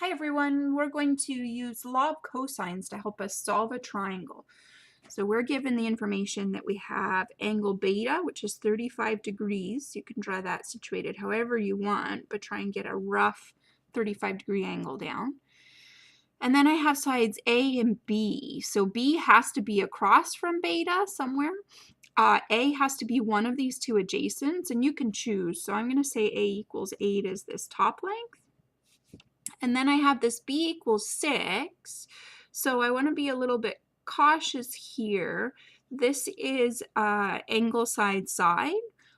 Hi everyone, we're going to use law of cosines to help us solve a triangle. So we're given the information that we have angle beta, which is 35 degrees. You can draw that situated however you want, but try and get a rough 35-degree angle down. And then I have sides A and B. So B has to be across from beta somewhere. A has to be one of these two adjacents, and you can choose. So I'm going to say A equals 8 is this top length. And then I have this b equals 6. So I want to be a little bit cautious here. This is angle side side,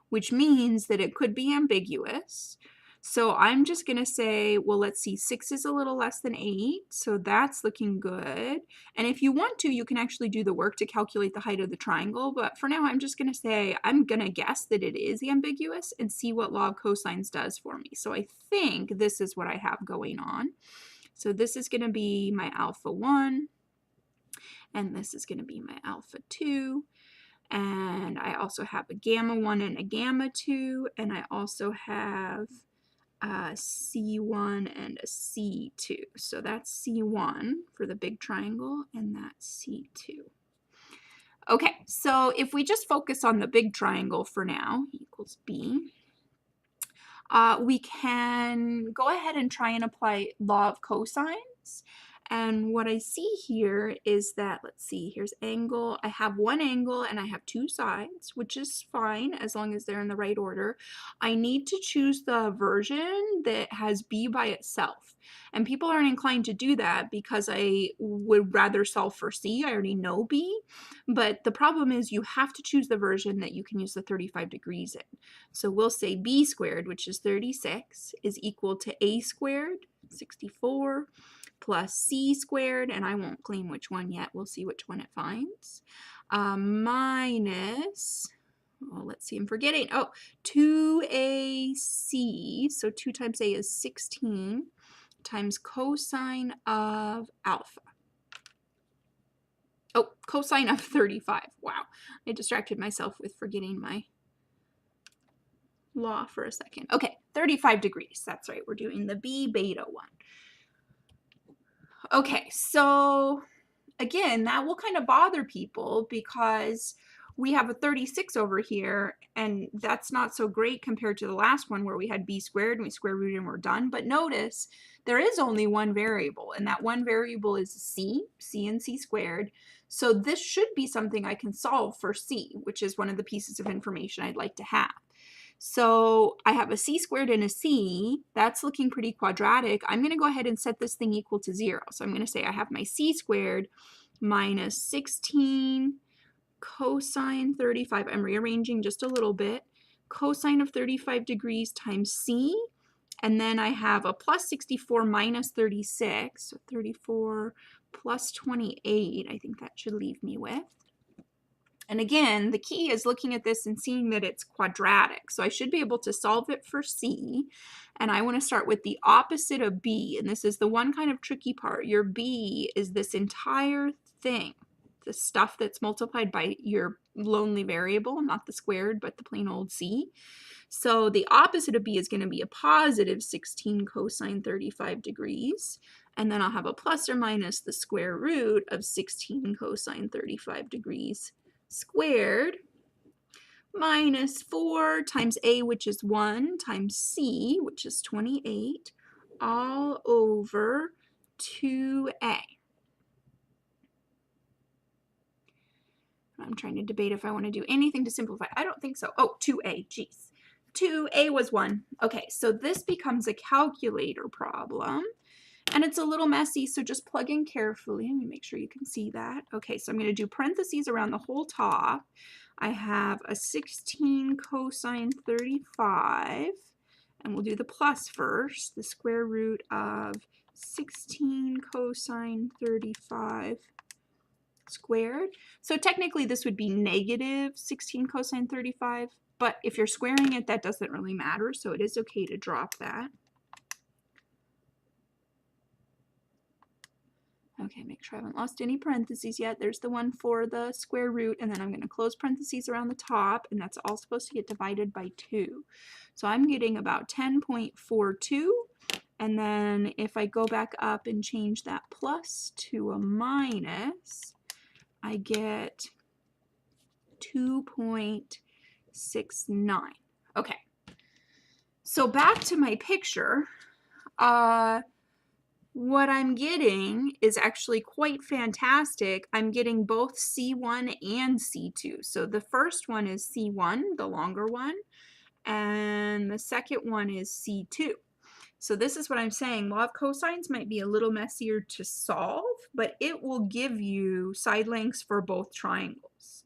which means that it could be ambiguous. So I'm just going to say, well, let's see, 6 is a little less than 8, so that's looking good. And if you want to, you can actually do the work to calculate the height of the triangle, but for now I'm just going to say I'm going to guess that it is ambiguous and see what law of cosines does for me. So I think this is what I have going on. So this is going to be my alpha 1, and this is going to be my alpha 2. And I also have a gamma 1 and a gamma 2, and I also have C1 and a C2. So that's C1 for the big triangle, and that's C2. Okay, so if we just focus on the big triangle for now, equals B, we can go ahead and try and apply law of cosines. And what I see here is that, let's see, here's angle. I have one angle and I have two sides, which is fine as long as they're in the right order. I need to choose the version that has B by itself. And people aren't inclined to do that because I would rather solve for C. I already know B. But the problem is you have to choose the version that you can use the 35 degrees in. So we'll say B squared, which is 36, is equal to A squared, 64, plus C squared, and I won't claim which one yet. We'll see which one it finds, minus, well, let's see, I'm forgetting, 2AC, so 2 times A is 16, times cosine of alpha. Oh, cosine of 35. Wow, I distracted myself with forgetting my law for a second. Okay, 35 degrees. That's right. We're doing the B beta one. Okay, so again, that will kind of bother people because we have a 36 over here, and that's not so great compared to the last one where we had B squared and we square rooted and we're done. But notice there is only one variable, and that one variable is C and C squared. So this should be something I can solve for C, which is one of the pieces of information I'd like to have. So I have a C squared and a C. That's looking pretty quadratic. I'm going to go ahead and set this thing equal to 0. So I'm going to say I have my C squared minus 16 cosine 35. I'm rearranging just a little bit. Cosine of 35 degrees times C. And then I have a plus 64 minus 36. So 34 plus 28, I think that should leave me with. And again, the key is looking at this and seeing that it's quadratic. So I should be able to solve it for C. And I want to start with the opposite of B. And this is the one kind of tricky part. Your B is this entire thing, the stuff that's multiplied by your lonely variable, not the squared, but the plain old C. So the opposite of B is going to be a positive 16 cosine 35 degrees. And then I'll have a plus or minus the square root of 16 cosine 35 degrees squared minus 4 times A, which is 1, times C, which is 28, all over 2A. I'm trying to debate if I want to do anything to simplify. I don't think so. Oh, 2A, geez. 2A was 1. Okay, so this becomes a calculator problem. And it's a little messy, so just plug in carefully. Let me make sure you can see that. Okay, so I'm going to do parentheses around the whole top. I have a 16 cosine 35, and we'll do the plus first, the square root of 16 cosine 35 squared. So technically this would be negative 16 cosine 35, but if you're squaring it, that doesn't really matter, so it is okay to drop that. Okay, make sure I haven't lost any parentheses yet. There's the one for the square root, and then I'm going to close parentheses around the top, and that's all supposed to get divided by 2. So I'm getting about 10.42, And then if I go back up and change that plus to a minus, I get 2.69. Okay, so back to my picture. What I'm getting is actually quite fantastic. I'm getting both C1 and C2. So the first one is C1, the longer one, and the second one is C2. So this is what I'm saying. Law of cosines might be a little messier to solve, but it will give you side lengths for both triangles.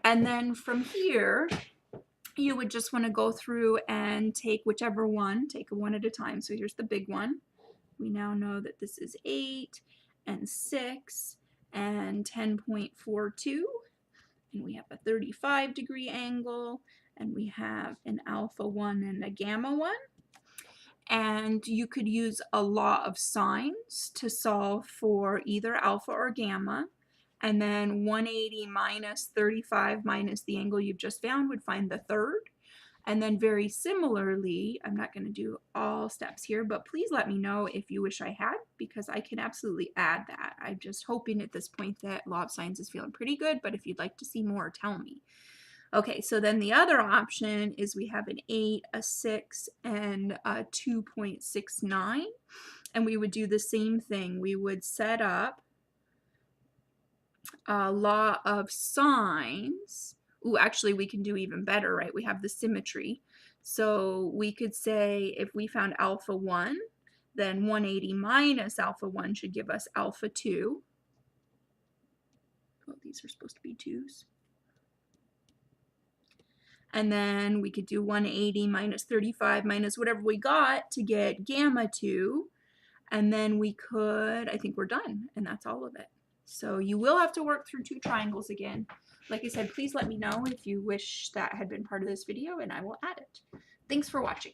And then from here, you would just want to go through and take whichever one, take one at a time. So here's the big one. We now know that this is 8 and 6 and 10.42. And we have a 35-degree angle, and we have an alpha 1 and a gamma 1. And you could use a law of sines to solve for either alpha or gamma. And then 180 minus 35 minus the angle you've just found would find the third. And then very similarly, I'm not going to do all steps here, but please let me know if you wish I had, because I can absolutely add that. I'm just hoping at this point that law of sines is feeling pretty good, but if you'd like to see more, tell me. Okay, so then the other option is we have an 8, a 6, and a 2.69. And we would do the same thing. We would set up a law of sines. Ooh, actually, we can do even better, right? We have the symmetry. So we could say if we found alpha 1, then 180 minus alpha 1 should give us alpha 2. Oh, these are supposed to be 2's. And then we could do 180 minus 35 minus whatever we got to get gamma 2. And then we could, I think we're done, and that's all of it. So you will have to work through 2 triangles again. Like I said, please let me know if you wish that had been part of this video, and I will add it. Thanks for watching.